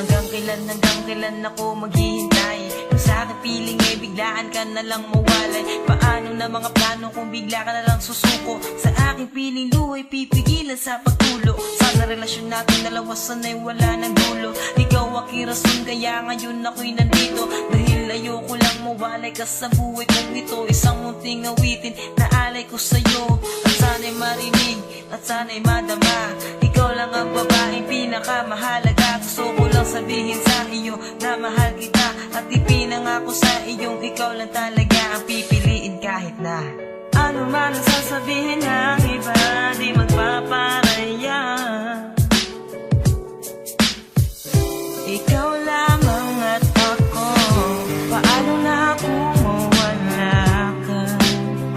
Hanggang kailan ako maghihintay? Kung sa aking piling ay biglaan ka na lang mawalay. Paano na mga plano kung bigla ka na lang susuko? Sa aking piling luhay pipigilan sa pagtulo. Sana relasyon natin dalawa sanay wala ng dulo. Ikaw aking rason kaya ngayon ako'y nandito. Dahil ayoko lang mawalay ka sa buhay kong ito. Isang munting awitin na alay ko sa'yo. At sana'y marinig at sana'y madama. Ikaw lang ang babaeng pinakamahalaga. Gusto ko lang sabihin sa iyo na mahal kita. At ipinangako sa iyong ikaw lang talaga ang pipiliin kahit na ano man ang sasabihin ng iba, di magpaparaya. Ikaw lamang at ako. Paano na kung mawala ka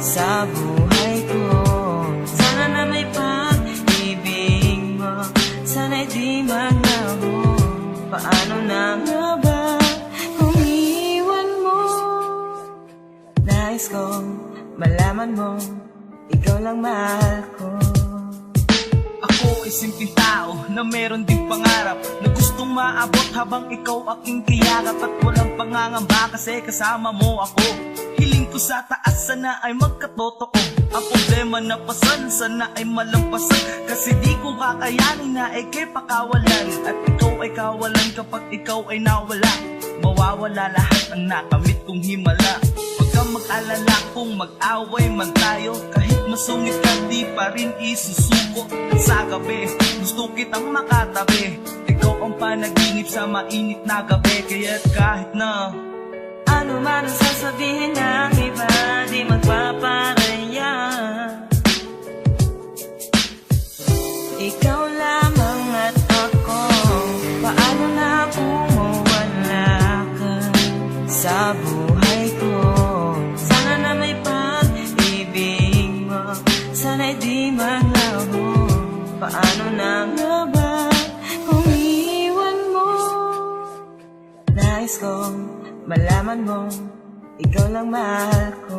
sa buhay ko? Sana na may pag-ibig mo, sana'y di maglaho. Paano na nga ba kung iwan mo? Nais kong malaman mo, ikaw lang mahal ko. Ako ay simpleng tao na meron ding pangarap na gustong maabot habang ikaw aking kiyakap. At walang pangangamba kasi kasama mo ako. Hiling ko sa taas sana ay magkatotoo. Ang problema na pasan sana ay malampasan. Kasi di ko kakayanin na ikay pakawalan. At ikaw ay kawalan kapag ikaw ay nawala. Mawawala lahat ang nakamit kong himala. Huwag kang mag-alala kung mag-away man tayo. Kahit masungit ka di pa rin isusuko. At sa gabi gusto kitang makatabi. Ikaw ang panaginip sa mainit na gabi. Kaya't kahit na ano man ang sasabihin ng iba, di magpaparaya. Ikaw lamang at ako. Paano na kung mawala ka sa buhay ko? Sana na may pag-ibig mo, sana'y di maglaho. Paano na nga ba kung iwan mo? Nais kong malaman mo, ikaw lang mahal ko.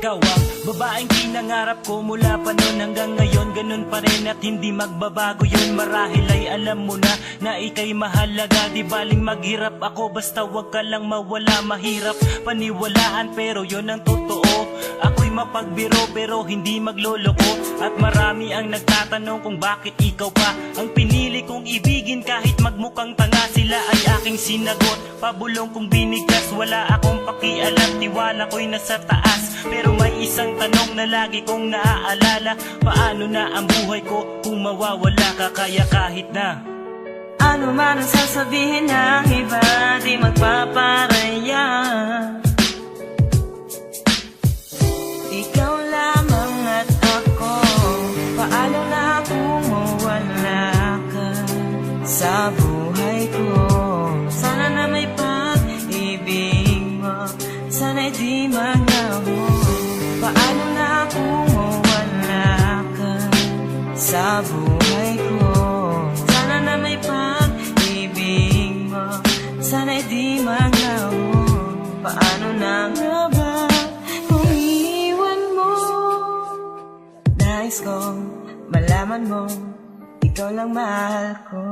ikaw ang babaeng pinangarap ko mula pa noon hanggang ngayon. Ganun pa rin at hindi magbabago yun. Marahil ay alam mo na ika'y mahalaga. Di baling maghirap ako basta wag ka lang mawala. Mahirap paniwalaan pero yun ang totoo. Ako'y mapagbiro pero hindi magloloko. At marami ang nagtatanong kung bakit ikaw pa ang pinili kong ibigin. Kahit magmukhang tanga sila ay aking sinagot. Pabulong kong binigkas, wala akong pakialam. Tiwala ko'y nasa taas pero may isang tanong na lagi kong naaalala. Paano na ang buhay ko kung mawawala ka? Kaya kahit na ano man ang sasabihin ng iba, di magpaparaya. Ikaw lamang at ako. Paano na kung mawala ka sa buhay ko? Sana na may pag-ibig mo, sana'y di maglaho. Paano na kung mawala ka sa buhay ko? Sana na may pag-ibig mo, sana'y di maglaho. Paano na nga ba kung iwan mo? Nais kong malaman mo, ikaw lang mahal ko.